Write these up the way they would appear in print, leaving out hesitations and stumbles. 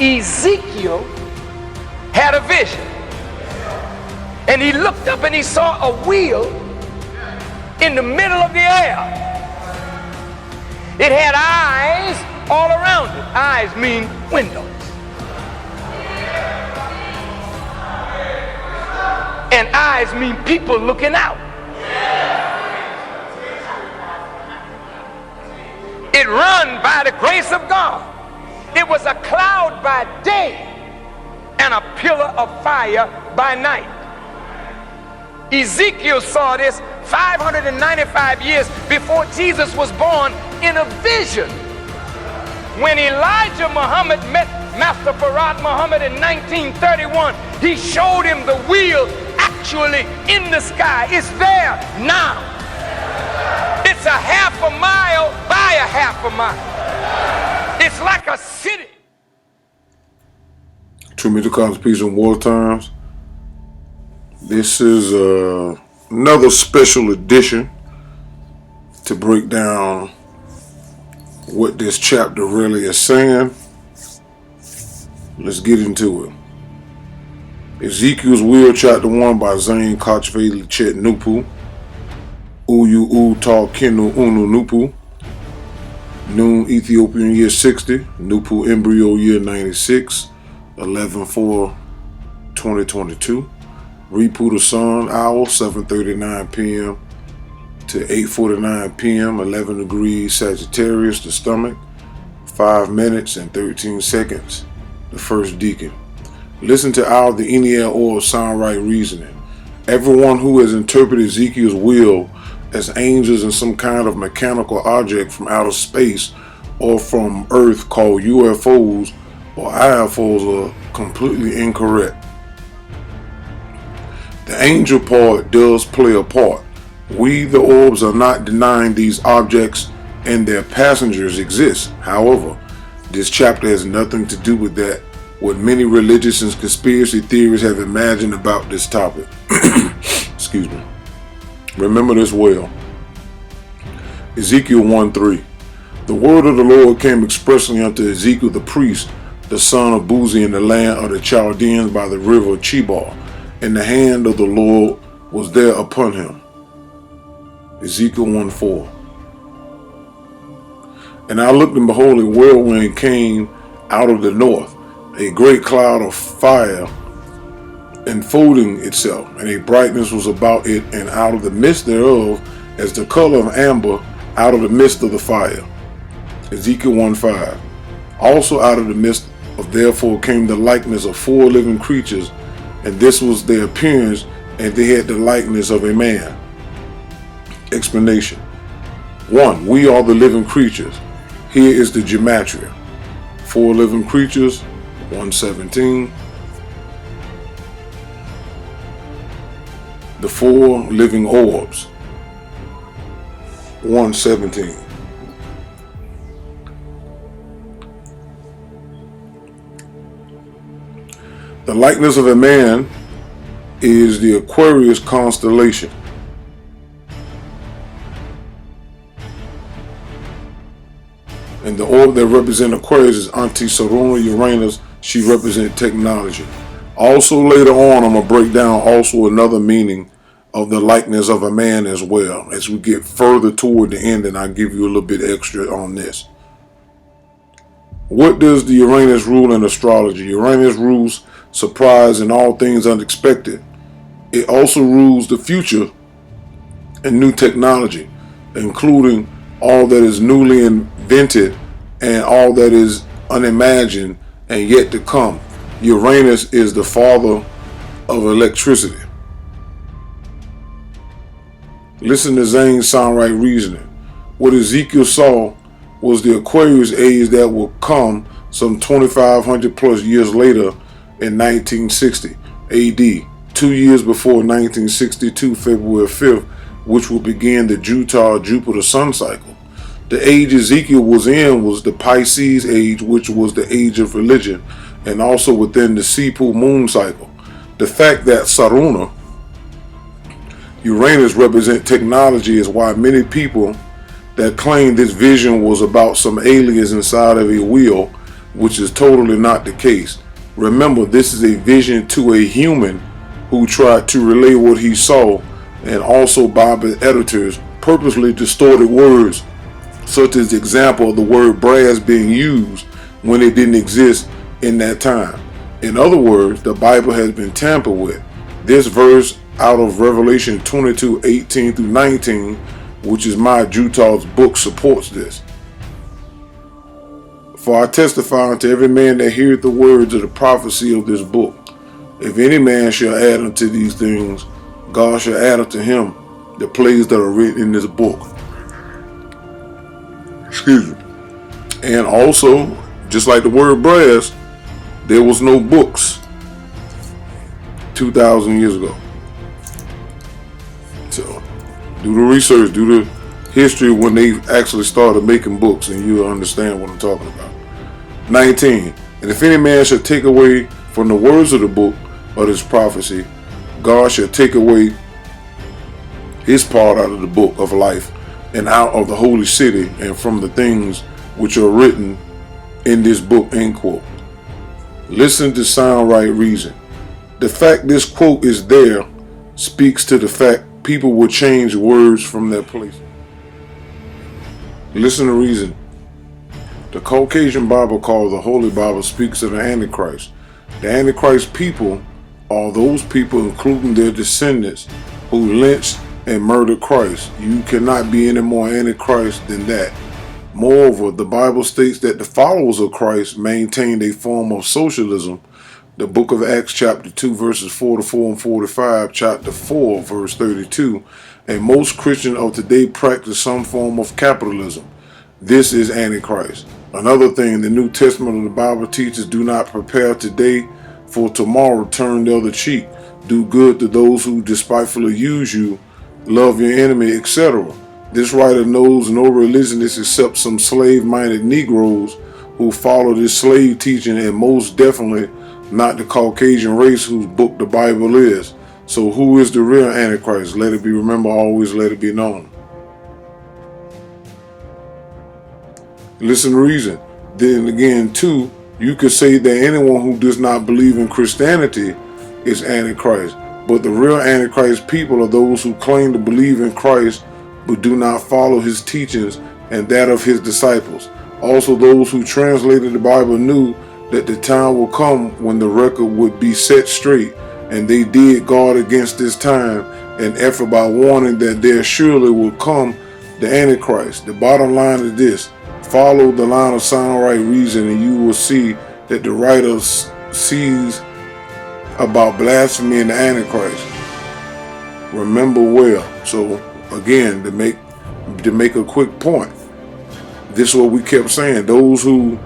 Ezekiel had a vision, and he looked up and he saw a wheel in the middle of the air. It had eyes all around it. Eyes mean windows. And eyes mean people looking out. It run by the grace of God. It was a cloud by day and a pillar of fire by night. Ezekiel saw this 595 years before Jesus was born in a vision. When Elijah Muhammad met Master Farad Muhammad in 1931, he showed him the wheel actually in the sky. It's there now. It's a half a mile by a half a mile. It's like a city. True Middle Class Peace in War Times. This is another special edition to break down what this chapter really is saying. Let's get into it. Ezekiel's Wheel, Chapter 1 by Zane Kochveli Chet NoopooH. Uyu Tal Kinu Unu NoopooH. Noon Ethiopian year 60. NoopooH embryo year 96. 11/4/2022. Repu the Sun hour 7:39 p.m. to 8:49 p.m. 11 degrees Sagittarius, the stomach. 5 minutes and 13 seconds. The first deacon. Listen to our the Eniel or sound right reasoning. Everyone who has interpreted Ezekiel's wheel as angels in some kind of mechanical object from outer space or from Earth called UFOs or IFOs are completely incorrect. The angel part does play a part. We, the orbs, are not denying these objects and their passengers exist. However, this chapter has nothing to do with that, what many religious and conspiracy theories have imagined about this topic. Excuse me. Remember this well. Ezekiel 1:3. The word of the Lord came expressly unto Ezekiel the priest, the son of Buzi, in the land of the Chaldeans by the river Chebar, and the hand of the Lord was there upon him. Ezekiel 1:4. And I looked, and behold, a whirlwind came out of the north, a great cloud of fire enfolding itself, and a brightness was about it, and out of the midst thereof, as the color of amber out of the midst of the fire. Ezekiel 1:5. Also out of the midst of therefore came the likeness of 4 living creatures, and this was their appearance, and they had the likeness of a man. Explanation. 1. We are the living creatures. Here is the gematria. 4 living creatures, 117. The 4 living orbs, 117. The likeness of a man is the Aquarius constellation. And the orb that represents Aquarius is Auntie Saruna Uranus. She represents technology. Also later on, I'm going to break down also another meaning of the likeness of a man as well. As we get further toward the end, and I'll give you a little bit extra on this. What does the Uranus rule in astrology? Uranus rules surprise and all things unexpected. It also rules the future and new technology, including all that is newly invented and all that is unimagined and yet to come. Uranus is the father of electricity. Listen to Zane's sound right reasoning. What Ezekiel saw was the Aquarius age that will come some 2,500 plus years later in 1960 AD, 2 years before 1962 February 5th, which will begin the Jupiter Sun cycle. The age Ezekiel was in was the Pisces age, which was the age of religion, and also within the Sipu moon cycle. The fact that Saruna, Uranus, represent technology is why many people that claim this vision was about some aliens inside of a wheel which is totally not the case. Remember, this is a vision to a human who tried to relay what he saw, and also Bible editors purposely distorted words, such as the example of the word brass being used when it didn't exist in that time. In other words, the Bible has been tampered with. This verse out of Revelation 22:18 through 19, which is my Utah's book, supports this. For I testify unto every man that heareth the words of the prophecy of this book. If any man shall add unto these things, God shall add unto him the plagues that are written in this book. Excuse me. And also, just like the word brass, there was no books 2,000 years ago. So, do the research, do the history when they actually started making books, and you'll understand what I'm talking about. 19. And if any man shall take away from the words of the book of this prophecy, God shall take away his part out of the book of life and out of the holy city and from the things which are written in this book, end quote. Listen to sound right reason. The fact this quote is there speaks to the fact people will change words from their place. Listen to reason. The Caucasian Bible, called the Holy Bible, speaks of the Antichrist. The Antichrist people are those people, including their descendants, who lynched and murdered Christ. You cannot be any more Antichrist than that. Moreover, the Bible states that the followers of Christ maintained a form of socialism. The book of Acts chapter 2 verses 44 and 45, chapter 4 verse 32, and most Christians of today practice some form of capitalism. This is Antichrist. Another thing, the New Testament of the Bible teaches, do not prepare today for tomorrow, turn the other cheek, do good to those who despitefully use you, love your enemy, etc. This writer knows no religion is except some slave-minded Negroes who follow this slave teaching, and most definitely not the Caucasian race whose book the Bible is. So who is the real Antichrist? Let it be remembered, always let it be known. Listen to reason. Then again, too, you could say that anyone who does not believe in Christianity is Antichrist. But the real Antichrist people are those who claim to believe in Christ but do not follow his teachings and that of his disciples. Also, those who translated the Bible knew that the time will come when the record would be set straight, and they did guard against this time and effort by warning that there surely will come the Antichrist. The bottom line is this: follow the line of sound right reason, and you will see that the writer sees about blasphemy and the Antichrist. Remember well. So again, to make a quick point, this is what we kept saying. Those who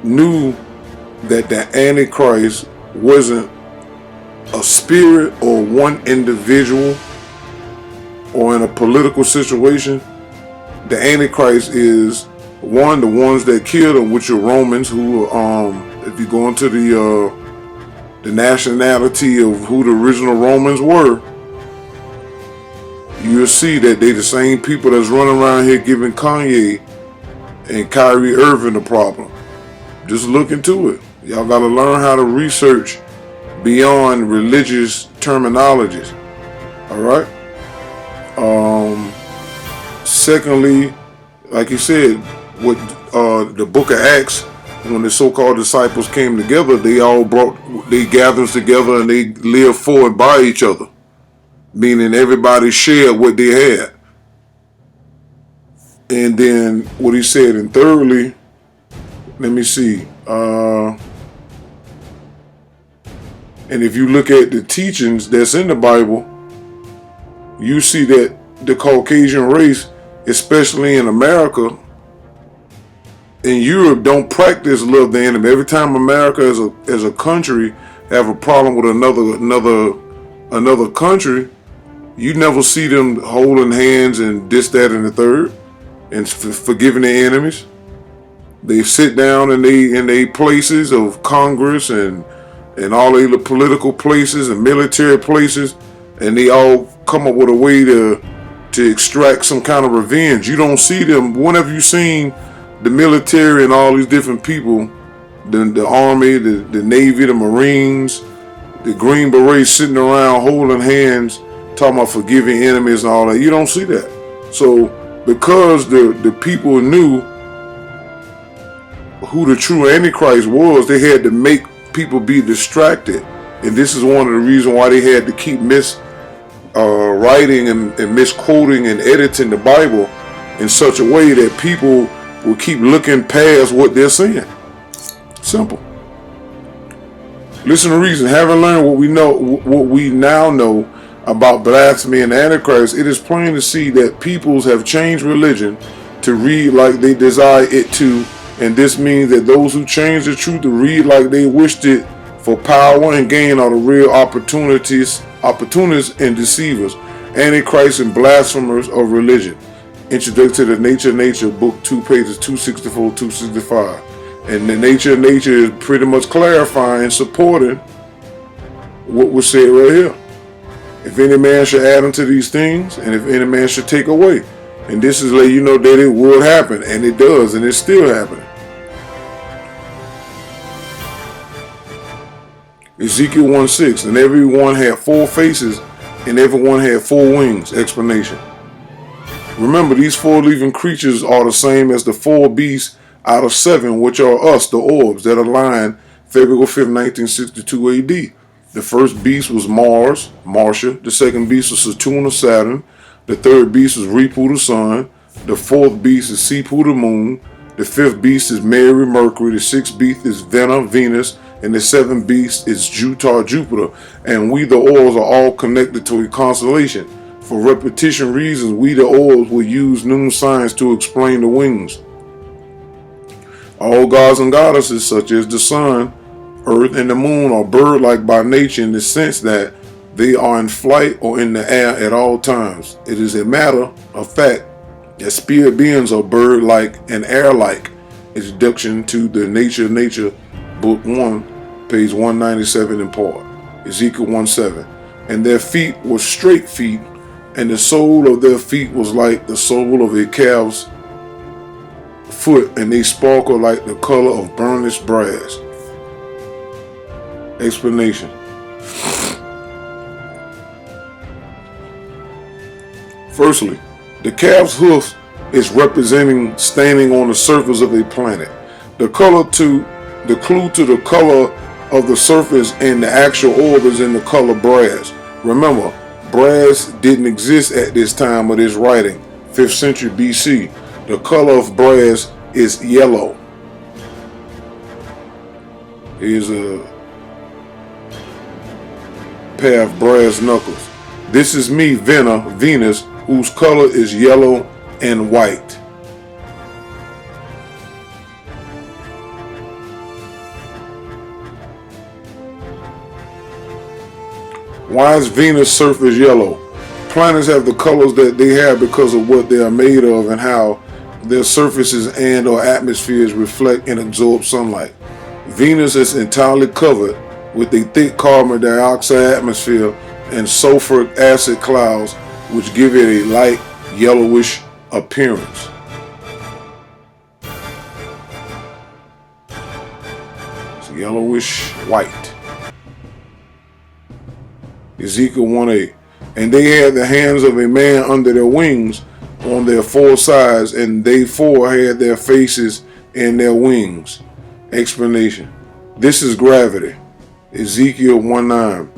knew that the Antichrist wasn't a spirit or one individual or in a political situation, the Antichrist is one, the ones that killed him, which are Romans, who if you go into the nationality of who the original Romans were, you'll see that they the same people that's running around here giving Kanye and Kyrie Irving the problem. Just look into it. Y'all gotta learn how to research beyond religious terminologies. Alright? Secondly, like you said, what the book of Acts, when the so-called disciples came together, they gathered together and they lived for and by each other. Meaning everybody shared what they had. And then what he said, and thirdly, let me see. And if you look at the teachings that's in the Bible, you see that the Caucasian race, especially in America, in Europe, don't practice love the enemy. Every time America as a country have a problem with another country, you never see them holding hands and this, that, and the third, and forgiving their enemies. They sit down in they places of Congress and all the political places and military places, and they all come up with a way to extract some kind of revenge. You don't see them. When have you seen the military and all these different people, the Army, the Navy, the Marines, the Green Berets sitting around holding hands, talking about forgiving enemies and all that. You don't see that. So because the people knew who the true Antichrist was, they had to make people be distracted. And this is one of the reasons why they had to keep writing and misquoting and editing the Bible in such a way that people will keep looking past what they're saying. Simple. Listen to reason. Having learned what we now know about blasphemy and Antichrist, it is plain to see that peoples have changed religion to read like they desire it to, and this means that those who change the truth to read like they wished it for power and gain are the real opportunists and deceivers, Antichrist and blasphemers of religion. Introduction to the Nature of Nature, Book 2, pages 264, 265. And the Nature of Nature is pretty much clarifying and supporting what was said right here. If any man should add unto these things, and if any man should take away. And this is letting you know that it would happen, and it does, and it's still happening. Ezekiel 1:6, and everyone had 4 faces, and everyone had 4 wings. Explanation. Remember, these 4 living creatures are the same as the 4 beasts out of 7, which are us, the orbs, that aligned February 5th, 1962 AD. The first beast was Mars, Martia. The second beast was Saturn or Saturn. The third beast was Repu, the sun. The fourth beast is Sepu, the moon. The fifth beast is Mary, Mercury. The sixth beast is Vena, Venus. And the seventh beast is Jutar, Jupiter. And we, the orbs, are all connected to a constellation. For repetition reasons, we, the orbs, will use noon signs to explain the wings. All gods and goddesses, such as the sun, earth, and the moon, are bird-like by nature in the sense that they are in flight or in the air at all times. It is a matter of fact that spirit beings are bird-like and air-like. Introduction to the Nature of Nature, Book 1, page 197 in part. Ezekiel 1:7. And their feet were straight feet, and the sole of their feet was like the sole of a calf's foot, and they sparkle like the color of burnished brass. Explanation. Firstly, the calf's hoof is representing standing on the surface of a planet. The clue to the color of the surface and the actual orb is in the color brass. Remember, brass didn't exist at this time of this writing, 5th century BC. The color of brass is yellow. Here's a pair of brass knuckles. This is me, Venus, whose color is yellow and white. Why is Venus' surface yellow? Planets have the colors that they have because of what they are made of and how their surfaces and or atmospheres reflect and absorb sunlight. Venus is entirely covered with a thick carbon dioxide atmosphere and sulfuric acid clouds, which give it a light yellowish appearance. It's yellowish white. Ezekiel 1:8. And they had the hands of a man under their wings on their 4 sides, and they 4 had their faces and their wings. Explanation. This is gravity. Ezekiel 1:9.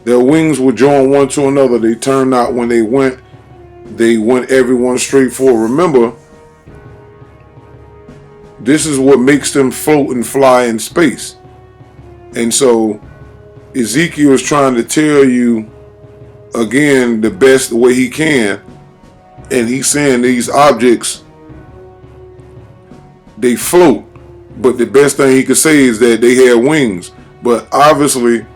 Their wings were joined one to another. They turned not when they went everyone straight forward. Remember, this is what makes them float and fly in space. And so Ezekiel is trying to tell you again the best way he can, and he's saying these objects, they float, but the best thing he could say is that they have wings. But obviously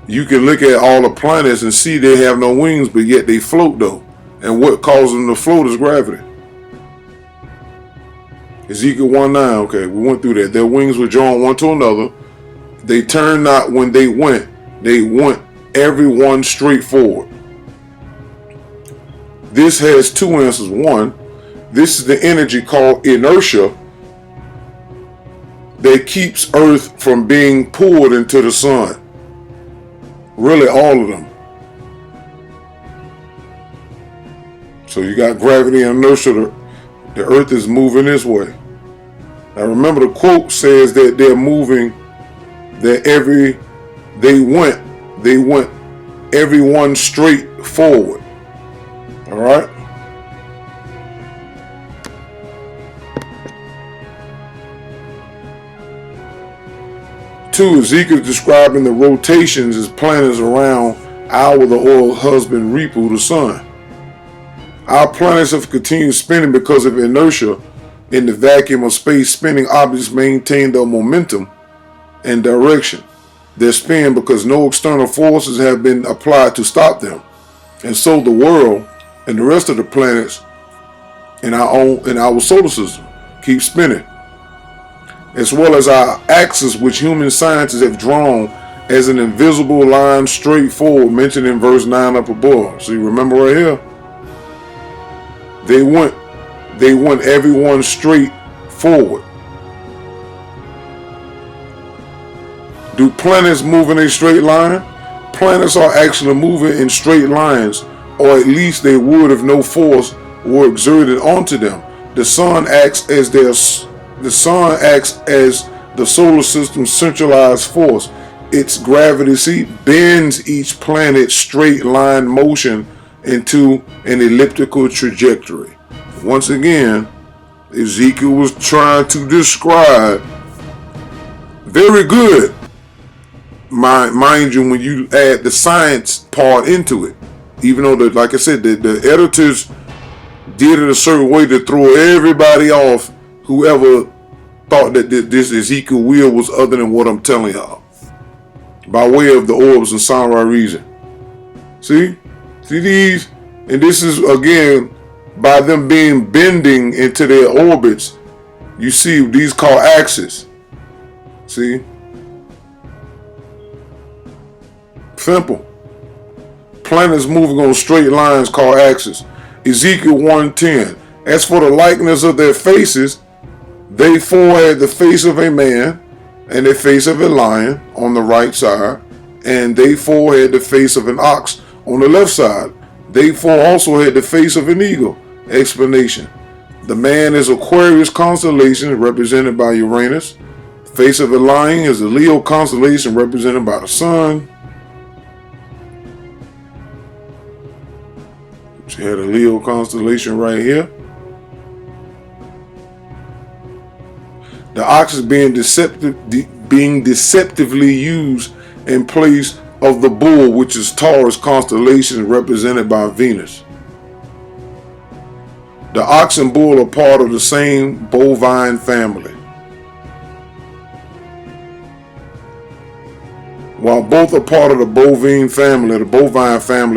you can look at all the planets and see they have no wings, but yet they float though. And what causes them to float is gravity. Ezekiel 1:9. Okay, we went through that. Their wings were joined one to another. They turned not when they went everyone straight forward. This has 2 answers. One, this is the energy called inertia that keeps Earth from being pulled into the sun. Really, all of them. So you got gravity and inertia. The Earth is moving this way. Now remember, the quote says that they're moving, that they went everyone straight forward. All right. 2, Ezekiel is describing the rotations as planets around the oil husband Repu, the sun. Our planets have continued spinning because of inertia in the vacuum of space. Spinning objects maintain their momentum and direction. They spin because no external forces have been applied to stop them. And so the world and the rest of the planets in our solar system keep spinning, as well as our axis, which human scientists have drawn as an invisible line straight forward, mentioned in verse 9 up above. So you remember right here, they went everyone straight forward. Do planets move in a straight line? Planets are actually moving in straight lines, or at least they would if no force were exerted onto them. The sun acts as the solar system's centralized force. Its gravity bends each planet's straight line motion into an elliptical trajectory. Once again, Ezekiel was trying to describe very good, mind you, when you add the science part into it. Even though, like I said, the editors did it a certain way to throw everybody off, whoever thought that this Ezekiel wheel was other than what I'm telling y'all, by way of the orbs and sound right reason. See these, and this is again by them being bending into their orbits. You see these called axes. See, simple. Planets moving on straight lines called axes. Ezekiel 1:10. As for the likeness of their faces, they four had the face of a man and the face of a lion on the right side, and they four had the face of an ox on the left side. They four also had the face of an eagle. Explanation. The man is Aquarius constellation, represented by Uranus. The face of a lion is the Leo constellation, represented by the sun. She had a Leo constellation right here. The ox is being deceptively used in place of the bull, which is Taurus constellation, represented by Venus. The ox and bull are part of the same bovine family. While both are part of the bovine family,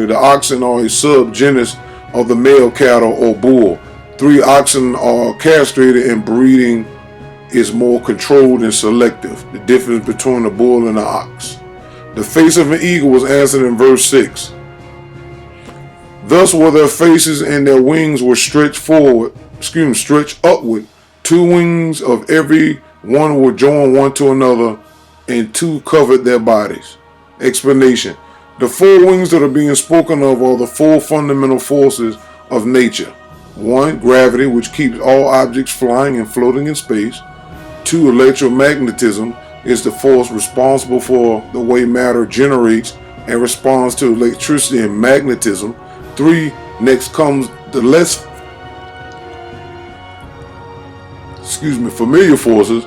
the oxen are a subgenus of the male cattle or bull. 3 oxen are castrated, and breeding is more controlled and selective. The difference between the bull and the ox. The face of an eagle was answered in verse 6. Thus were their faces, and their wings were stretched upward. 2 wings of every one were joined one to another, and 2 covered their bodies. Explanation. The 4 wings that are being spoken of are the 4 fundamental forces of nature. 1. Gravity, which keeps all objects flying and floating in space. 2. Electromagnetism is the force responsible for the way matter generates and responds to electricity and magnetism. 3. Next comes the less familiar forces.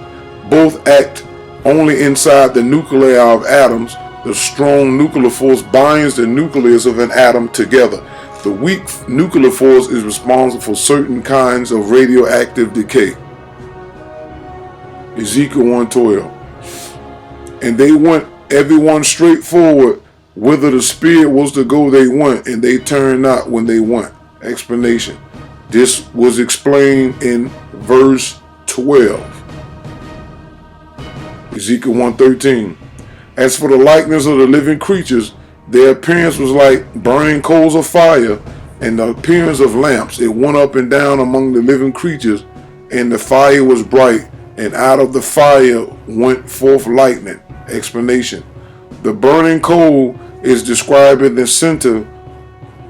Both act only inside the nuclei of atoms. The strong nuclear force binds the nucleus of an atom together. The weak nuclear force is responsible for certain kinds of radioactive decay. Ezekiel 1:12. And they went everyone straight forward, whither the spirit was to go they went, and they turned not when they went. Explanation. This was explained in verse 12. Ezekiel 1:13. As for the likeness of the living creatures, their appearance was like burning coals of fire, and the appearance of lamps. It went up and down among the living creatures, and the fire was bright, and out of the fire went forth lightning. Explanation. The burning coal is describing the center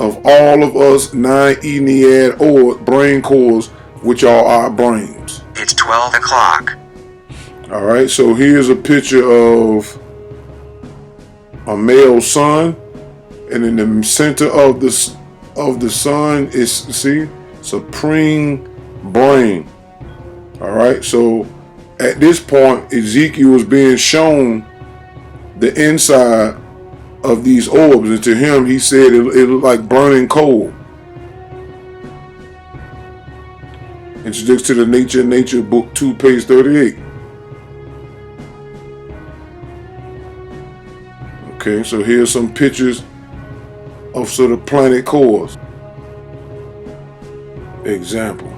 of all of us 9 Ennead or brain cores, which are our brains. It's 12 o'clock. Alright, so here's a picture of a male sun, and in the center of the sun is, see, supreme brain. Alright, so at this point Ezekiel was being shown the inside of these orbs, and to him he said it looked like burning coal. Introduced to the Nature book 2, page 38. Okay, so here's some pictures of sort of planet cores. Example.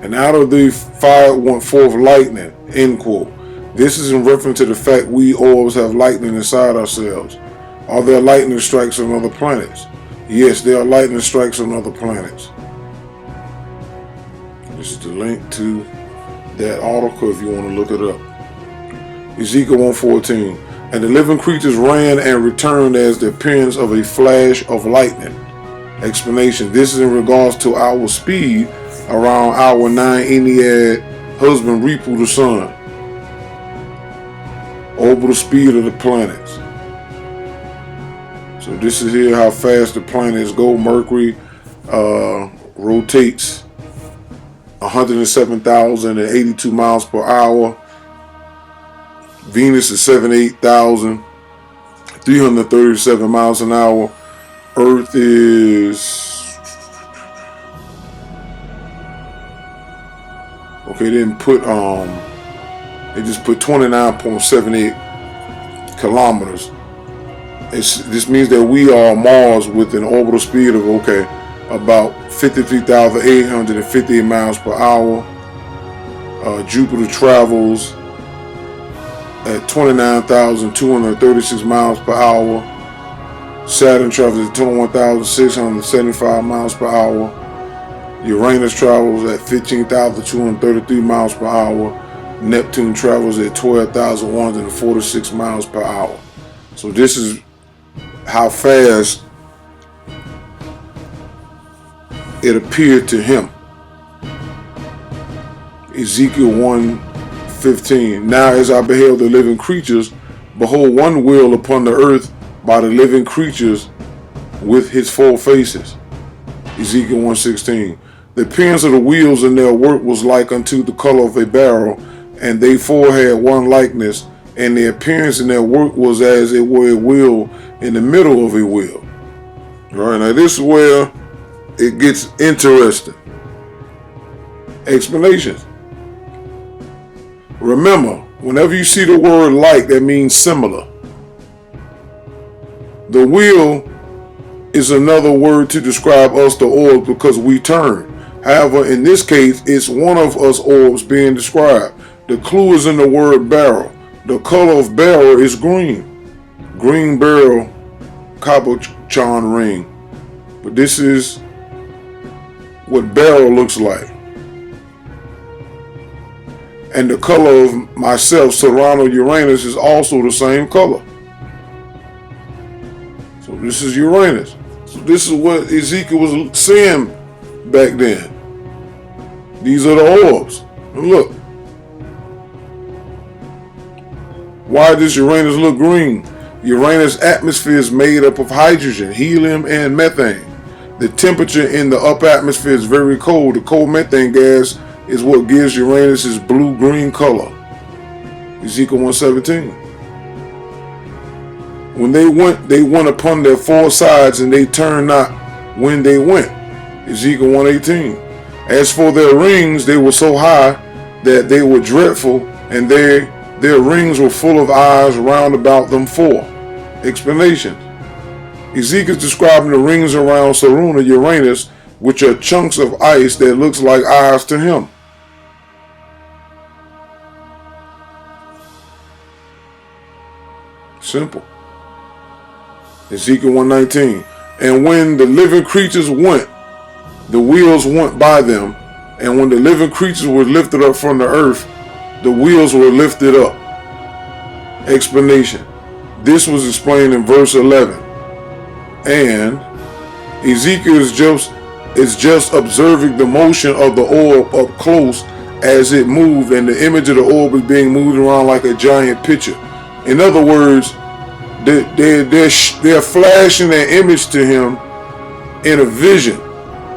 And out of the fire went forth lightning, end quote. This is in reference to the fact we orbs have lightning inside ourselves. Are there lightning strikes on other planets? Yes, there are lightning strikes on other planets. This is the link to that article if you want to look it up. Ezekiel 1:14. And the living creatures ran and returned as the appearance of a flash of lightning. Explanation. This is in regards to our speed around our 9 Ennead husband Repu the sun. Over the speed of the planets. So this is here how fast the planets go. Mercury rotates 107,082 miles per hour. Venus is 78,337 miles an hour. Earth is, okay, they didn't put they just put 29.78 kilometers. This means that we are Mars with an orbital speed of about 53,858 miles per hour. Jupiter travels at 29,236 miles per hour. Saturn travels at 21,675 miles per hour. Uranus travels at 15,233 miles per hour. Neptune travels at 12,146 miles per hour. So this is how fast it appeared to him. Ezekiel 1:15. Now as I beheld the living creatures, behold, one wheel upon the earth by the living creatures with his 4 faces. Ezekiel 1:16. The appearance of the wheels in their work was like unto the color of a barrel, and they 4 had one likeness, and the appearance in their work was as it were a wheel in the middle of a wheel. All right, now this is where it gets interesting. Explanations. Remember, whenever you see the word like, that means similar. The wheel is another word to describe us, the orbs, because we turn. However, in this case, it's one of us orbs being described. The clue is in the word barrel. The color of barrel is green. Green barrel, cabochon ring. But this is what barrel looks like. And the color of myself, Serrano Uranus, is also the same color. So this is Uranus. So this is what Ezekiel was seeing back then. These are the orbs. And look. Why does Uranus look green? Uranus' atmosphere is made up of hydrogen, helium, and methane. The temperature in the upper atmosphere is very cold. The cold methane gas is what gives Uranus its blue-green color. Ezekiel 1:17. When they went upon their 4 sides, and they turned not when they went. Ezekiel 1:18. As for their rings, they were so high that they were dreadful, and their rings were full of eyes round about them 4. Explanations. Ezekiel is describing the rings around Serrano Uranus, which are chunks of ice that looks like eyes to him. Simple. Ezekiel 1:19. And when the living creatures went, the wheels went by them, and when the living creatures were lifted up from the earth, the wheels were lifted up. Explanation. This was explained in verse 11. And Ezekiel is just observing the motion of the orb up close as it moved, and the image of the orb is being moved around like a giant picture. In other words, they're flashing that image to him in a vision,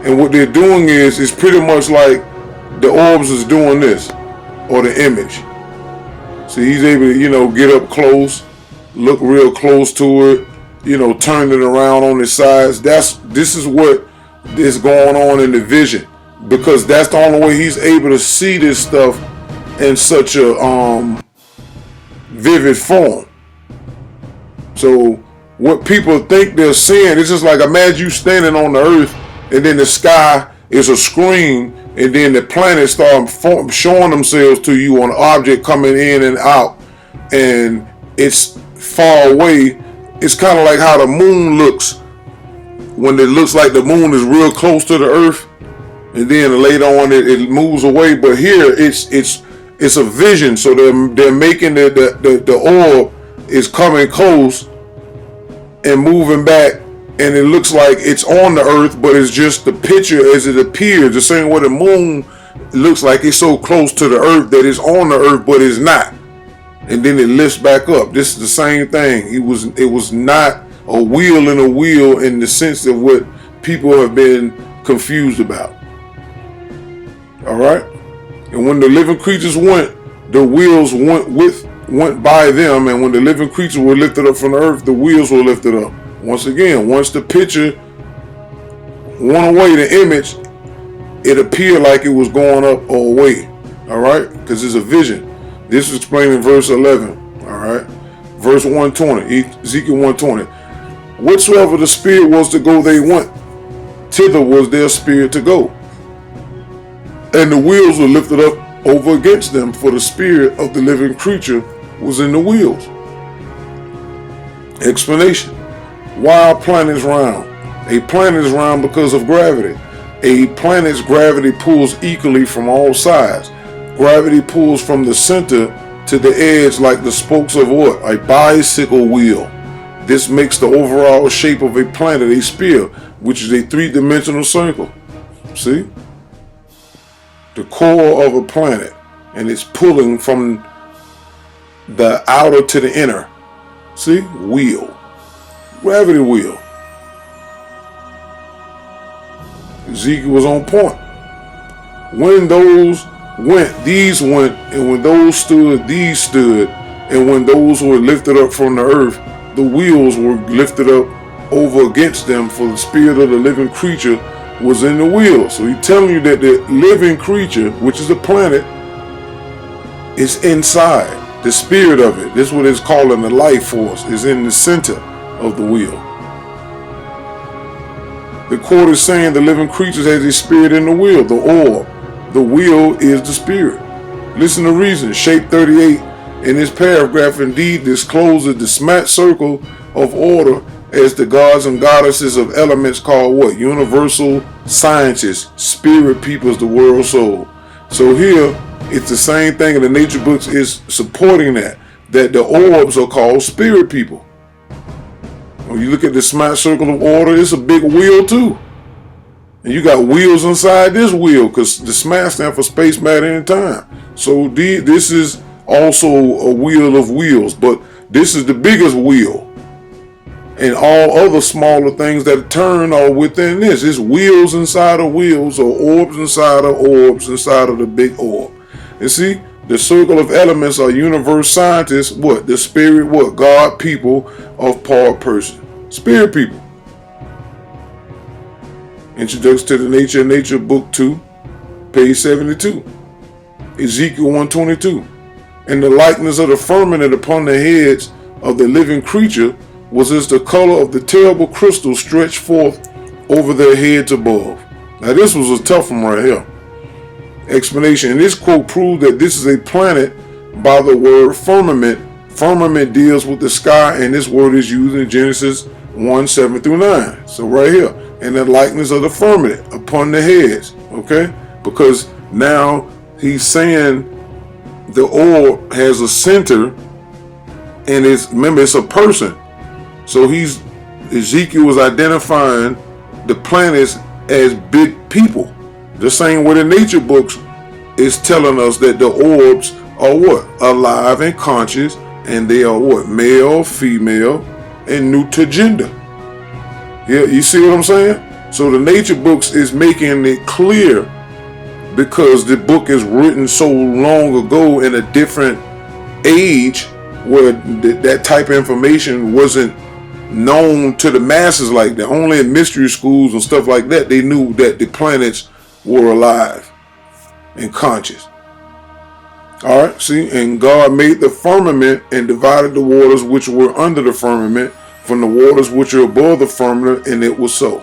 and what they're doing is pretty much like the orbs is doing this, or the image. So he's able to get up close, look real close to it, turn it around on its sides. This is what is going on in the vision, because that's the only way he's able to see this stuff in such a vivid form. So what people think they're seeing, it's just like, imagine you standing on the earth and then the sky is a screen, and then the planets start showing themselves to you on an object coming in and out, and it's far away. It's kind of like how the moon looks when it looks like the moon is real close to the earth, and then later on it moves away. But here it's a vision, so they're making the orb is coming close and moving back, and it looks like it's on the earth, but it's just the picture as it appears. The same way the moon looks like it's so close to the earth that it's on the earth, but it's not. And then it lifts back up. This is the same thing. It was not a wheel in a wheel in the sense of what people have been confused about. All right. And when the living creatures went, the wheels went by them, and when the living creatures were lifted up from the earth, the wheels were lifted up. Once again, once the picture went away, the image, it appeared like it was going up or away. All right, because it's a vision. This is explained in verse 11. All right, verse 120, Ezekiel 120. Whatsoever the spirit was to go, they went. Thither was their spirit to go. And the wheels were lifted up over against them, for the spirit of the living creature was in the wheels. Explanation. Why are planets round? A planet is round because of gravity. A planet's gravity pulls equally from all sides. Gravity pulls from the center to the edge like the spokes of what? A bicycle wheel. This makes the overall shape of a planet a sphere, which is a three-dimensional circle. See? The core of a planet, and it's pulling from the outer to the inner. See? Wheel. Gravity wheel. Ezekiel was on point. When those went, these went, and when those stood, these stood, and when those were lifted up from the earth, the wheels were lifted up over against them, for the spirit of the living creature was in the wheel. So he's telling you that the living creature, which is the planet, is inside. The spirit of it, this is what it's calling the life force, is in the center of the wheel. The court is saying the living creatures has a spirit in the wheel, the orb. The wheel is the spirit. Listen to reason. Shape 38 in this paragraph indeed discloses the smack circle of order as the gods and goddesses of elements called what? Universal scientists, spirit peoples, the world soul. So here, it's the same thing, and the nature books is supporting that the orbs are called spirit people. When you look at the smack circle of order, it's a big wheel too. And you got wheels inside this wheel, because the smack stands for space, matter, and time. So this is also a wheel of wheels, but this is the biggest wheel. And all other smaller things that turn are within this. It's wheels inside of wheels, or orbs inside of the big orb. And see, the circle of elements are universe scientists, what? The spirit, what? God people of part person. Spirit people. Introduction to the Nature and Nature, Book 2, page 72. Ezekiel 122. And the likeness of the firmament upon the heads of the living creature was as the color of the terrible crystal stretched forth over their heads above. Now this was a tough one right here. Explanation. And this quote proved that this is a planet by the word firmament. Firmament deals with the sky, and this word is used in Genesis 1:7-9. So right here. And the likeness of the firmament upon the heads. Okay? Because now he's saying the orb has a center, and remember it's a person. So Ezekiel was identifying the planets as big people. The same way the nature books is telling us that the orbs are what? Alive and conscious, and they are what? Male, female, and neuter gender. Yeah, you see what I'm saying? So the nature books is making it clear, because the book is written so long ago in a different age where that type of information wasn't known to the masses like that. Only in mystery schools and stuff like that, they knew that the planets were alive and conscious. All right, see, and God made the firmament and divided the waters which were under the firmament from the waters which are above the firmament, and it was so.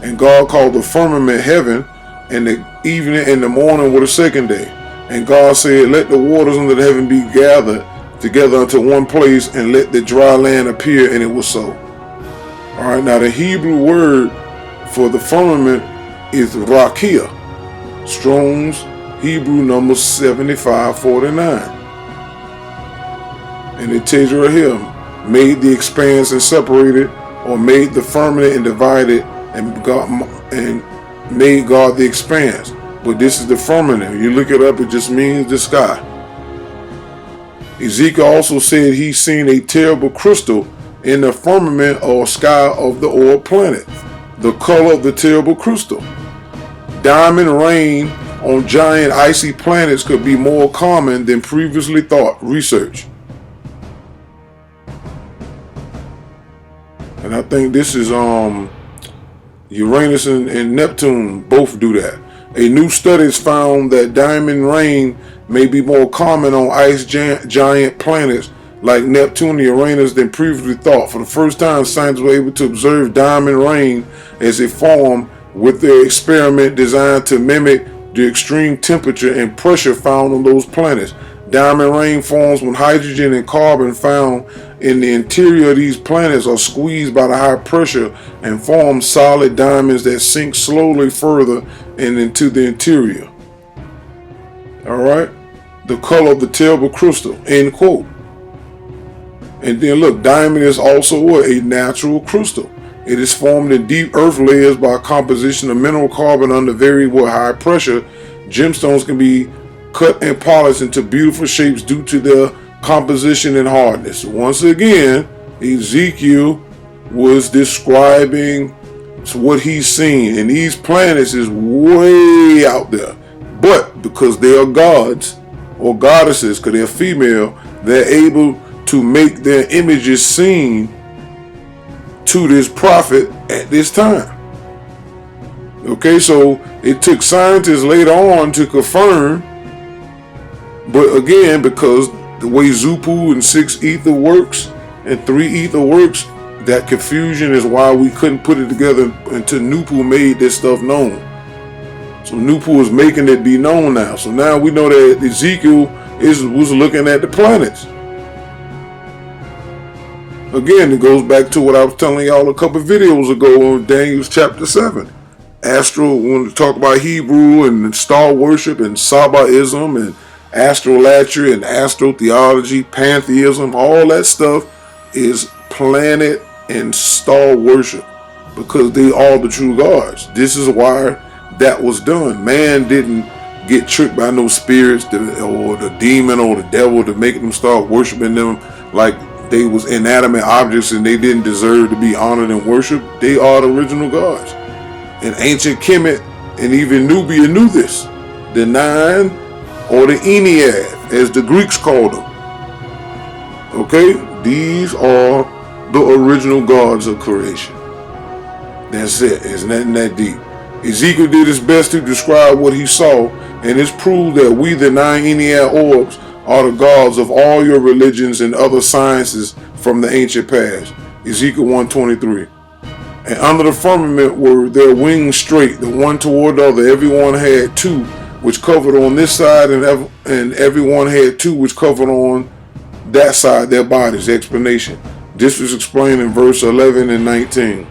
And God called the firmament heaven, and the evening and the morning were the second day. And God said, let the waters under the heaven be gathered together unto one place, and let the dry land appear, and it was so. All right, now the Hebrew word for the firmament is rakia. Strong's Hebrew number 7549. And it tells you right here, made the expanse and separated, or made the firmament and divided, and made God the expanse. But this is the firmament. You look it up, it just means the sky. Ezekiel also said he's seen a terrible crystal in the firmament or sky of the orb planet. The color of the terrible crystal. Diamond rain on giant icy planets could be more common than previously thought. Research. And I think this is Uranus and Neptune both do that. A new study has found that diamond rain may be more common on ice giant planets like Neptune and Uranus than previously thought. For the first time, scientists were able to observe diamond rain as a form with their experiment designed to mimic the extreme temperature and pressure found on those planets. Diamond rain forms when hydrogen and carbon found in the interior of these planets are squeezed by the high pressure and form solid diamonds that sink slowly further and into the interior. Alright? The color of the terrible crystal. End quote. And then look, diamond is also a natural crystal. It is formed in deep earth layers by composition of mineral carbon under very high pressure. Gemstones can be cut and polished into beautiful shapes due to their composition and hardness. Once again, Ezekiel was describing what he's seen, and these planets is way out there. But because they are gods or goddesses, because they're female, they're able to make their images seen to this prophet at this time. Okay, so it took scientists later on to confirm. But again, because the way NoopooH and 6 ether works and 3 ether works, that confusion is why we couldn't put it together until NoopooH made this stuff known. So NoopooH is making it be known now. So now we know that Ezekiel was looking at the planets. Again, it goes back to what I was telling y'all a couple videos ago on Daniel chapter 7. When we talk about Hebrew and star worship and Sabaism and astrolatry and astrotheology, pantheism, all that stuff is planet and star worship, because they are the true gods. This is why that was done. Man didn't get tricked by no spirits or the demon or the devil to make them start worshiping them like they was inanimate objects and they didn't deserve to be honored and worshiped. They are the original gods. And ancient Kemet and even Nubia knew this. The 9 or the Ennead, as the Greeks called them. Okay, these are the original gods of creation. That's it. It's nothing that deep. Ezekiel did his best to describe what he saw, and it's proved that we, the 9 Ennead orbs, are the gods of all your religions and other sciences from the ancient past. Ezekiel 1:23. And under the firmament were their wings straight, the one toward the other. Everyone had 2, which covered on this side, and everyone had 2, which covered on that side, their bodies. Explanation. This was explained in verse 11 and 19.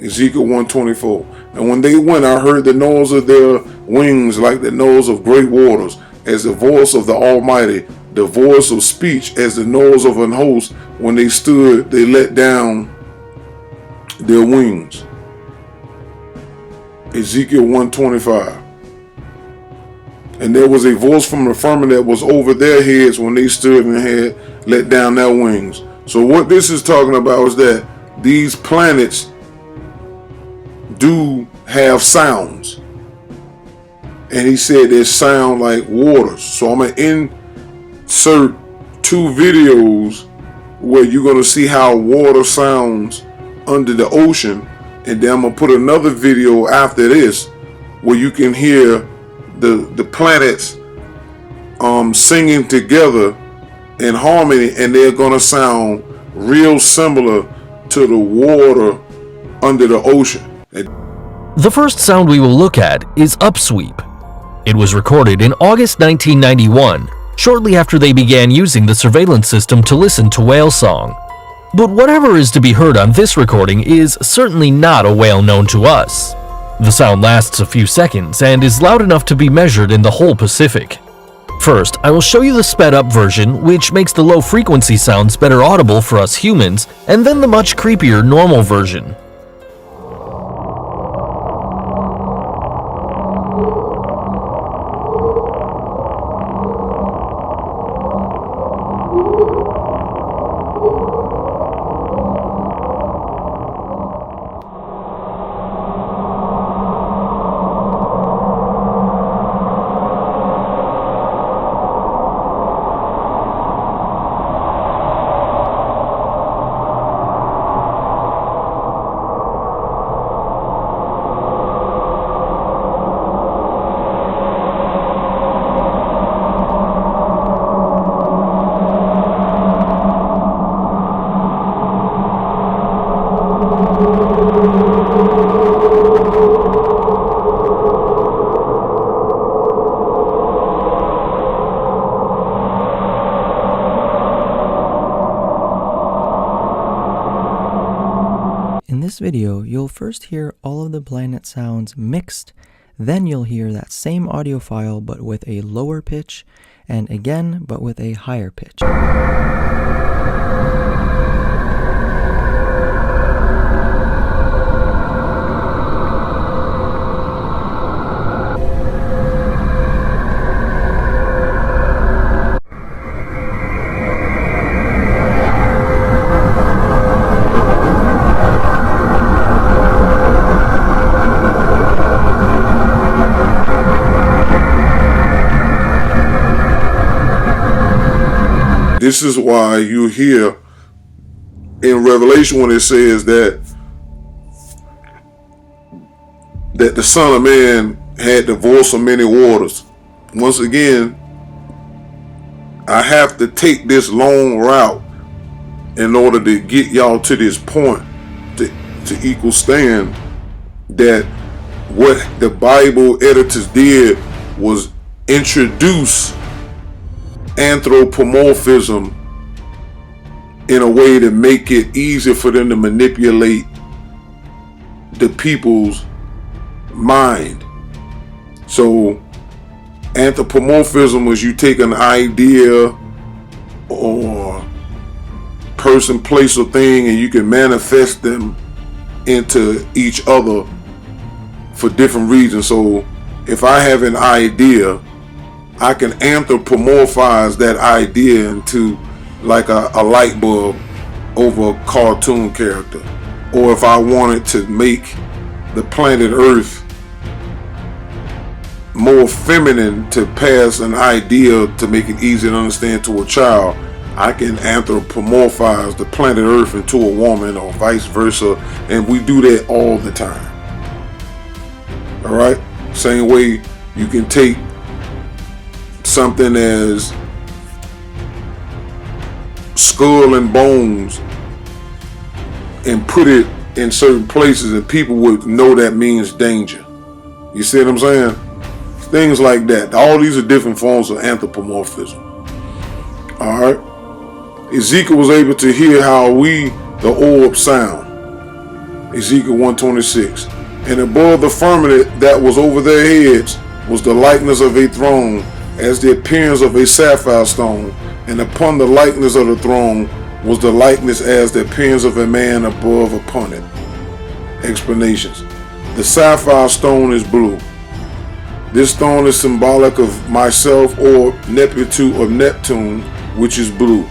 Ezekiel 1:24. And when they went, I heard the noise of their wings like the noise of great waters, as the voice of the Almighty, the voice of speech as the noise of an host. When they stood, they let down their wings. Ezekiel 1:25. And there was a voice from the firmament that was over their heads when they stood and had let down their wings. So what this is talking about is that these planets do have sounds. And he said they sound like waters. So I'm going to insert 2 videos where you're going to see how water sounds under the ocean. And then I'm going to put another video after this where you can hear the planets singing together in harmony, and they're going to sound real similar to the water under the ocean. The first sound we will look at is upsweep. It was recorded in August 1991, shortly after they began using the surveillance system to listen to whale song. But whatever is to be heard on this recording is certainly not a whale known to us. The sound lasts a few seconds and is loud enough to be measured in the whole Pacific. First, I will show you the sped up version, which makes the low frequency sounds better audible for us humans, and then the much creepier normal version. In this video, you'll first hear all of the planet sounds mixed, then you'll hear that same audio file but with a lower pitch, and again but with a higher pitch. This is why you hear in Revelation when it says that the Son of Man had the voice of many waters. Once again, I have to take this long route in order to get y'all to this point to equal stand that what the Bible editors did was introduce anthropomorphism in a way to make it easier for them to manipulate the people's mind. So anthropomorphism was you take an idea or person, place, or thing and you can manifest them into each other for different reasons. So if I have an idea, I can anthropomorphize that idea into like a light bulb over a cartoon character. Or if I wanted to make the planet Earth more feminine to pass an idea to make it easy to understand to a child, I can anthropomorphize the planet Earth into a woman or vice versa. And we do that all the time. All right? Same way you can take something as skull and bones and put it in certain places and people would know that means danger. You see what I'm saying? Things like that. All these are different forms of anthropomorphism. All right. Ezekiel was able to hear how we, the orb, sound. Ezekiel 1:26. And above the firmament that was over their heads was the likeness of a throne, as the appearance of a sapphire stone, and upon the likeness of the throne was the likeness as the appearance of a man above upon it. Explanations. The sapphire stone is blue. This stone is symbolic of myself, or Nepitu of Neptune, which is blue.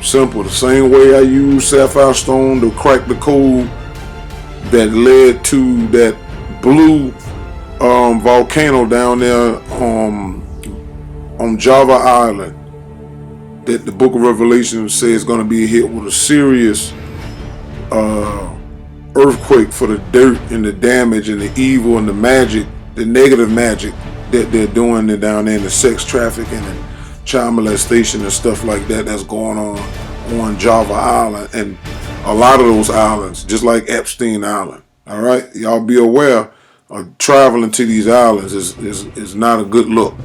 Simple. The same way I use sapphire stone to crack the code that led to that blue volcano down there on Java Island, that the book of Revelation says is going to be hit with a serious earthquake for the dirt and the damage and the evil and the magic, the negative magic that they're doing down there, in the sex trafficking and child molestation and stuff like that that's going on Java Island and a lot of those islands, just like Epstein Island. All right, y'all be aware of traveling to these islands is not a good look.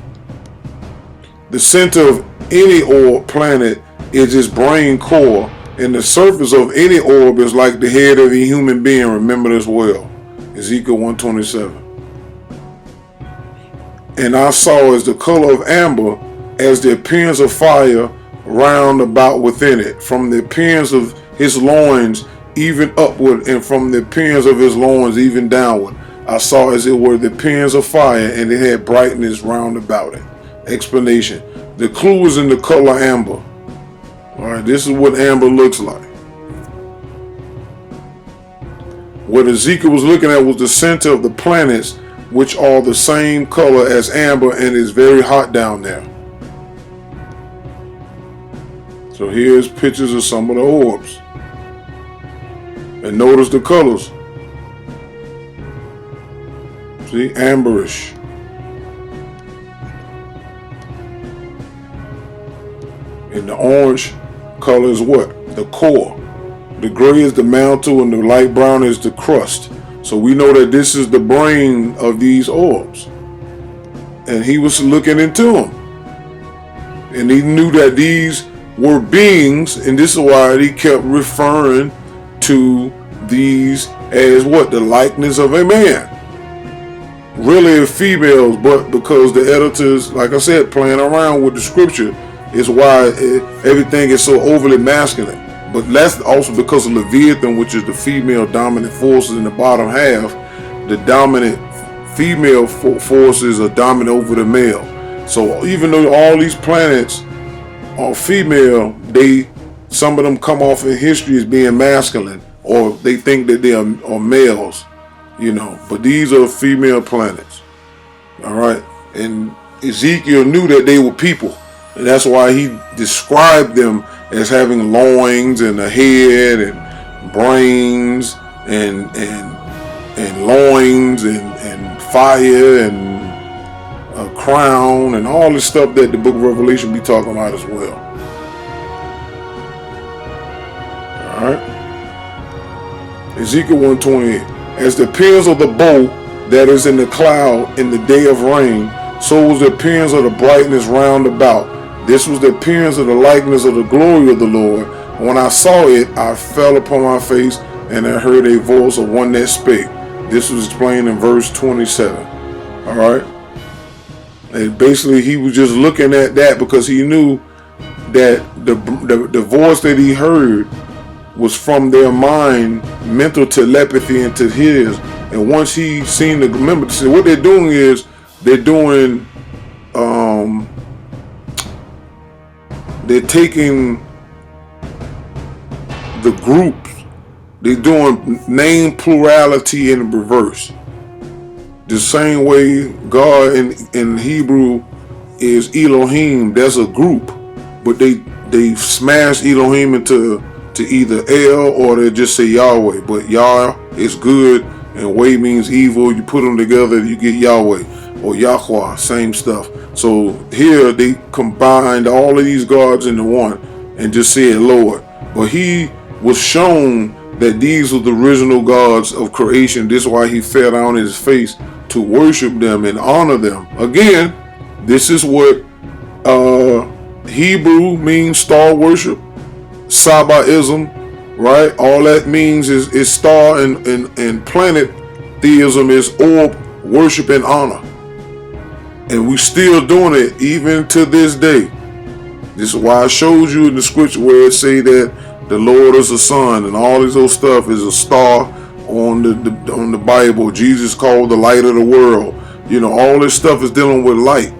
The center of any orb planet is its brain core, and the surface of any orb is like the head of a human being. Remember this well. Ezekiel 127. And I saw as the color of amber, as the appearance of fire round about within it, from the appearance of his loins even upward, and from the appearance of his loins even downward. I saw as it were the appearance of fire, and it had brightness round about it. Explanation. The clue is in the color amber. Alright, this is what amber looks like. What Ezekiel was looking at was the center of the planets, which are the same color as amber, and is very hot down there. So here's pictures of some of the orbs. And notice the colors. See, amberish. And the orange color is what? The core. The gray is the mantle, and the light brown is the crust. So we know that this is the brain of these orbs. And he was looking into them. And he knew that these were beings, and this is why he kept referring to these as what? The likeness of a man. Really females, but because the editors, like I said, playing around with the scripture is why everything is so overly masculine. But that's also because of Leviathan, which is the female dominant forces in the bottom half. The dominant female forces are dominant over the male. So even though all these planets are female, some of them come off in history as being masculine, or they think that they are males, you know. But these are female planets. All right, and Ezekiel knew that they were people, and that's why he described them as having loins and a head and brains and loins and fire and a crown and all this stuff that the book of Revelation be talking about as well. Alright. Ezekiel 128. As the appearance of the bow that is in the cloud in the day of rain, so was the appearance of the brightness round about. This was the appearance of the likeness of the glory of the Lord. When I saw it, I fell upon my face, and I heard a voice of one that spake. This was explained in verse 27. Alright. And basically he was just looking at that because he knew that the voice that he heard was from their mind, mental telepathy into his. And once he seen remember, what they're doing is they're taking the groups, they're doing name plurality in reverse. The same way God in Hebrew is Elohim, there's a group, but they smash Elohim into either El, or they just say Yahweh. But Yah is good and Way means evil. You put them together, you get Yahweh or Yahweh, same stuff. So here they combined all of these gods into one and just said Lord. But he was shown that these were the original gods of creation. This is why he fell down his face to worship them and honor them. Again, this is what Hebrew means star worship, Sabaism, right? All that means is star, and planet theism is orb worship and honor. And we still doing it even to this day. This is why I showed you in the scripture where it say that the Lord is a sun and all this old stuff is a star on the Bible. Jesus called the light of the world. You know, all this stuff is dealing with light.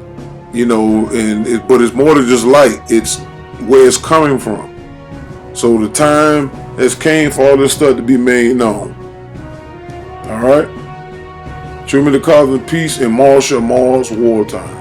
You know, but it's more than just light. It's where it's coming from. So the time has came for all this stuff to be made known. All right. Truman the Cosmic Peace and Marsha Mars Wartime.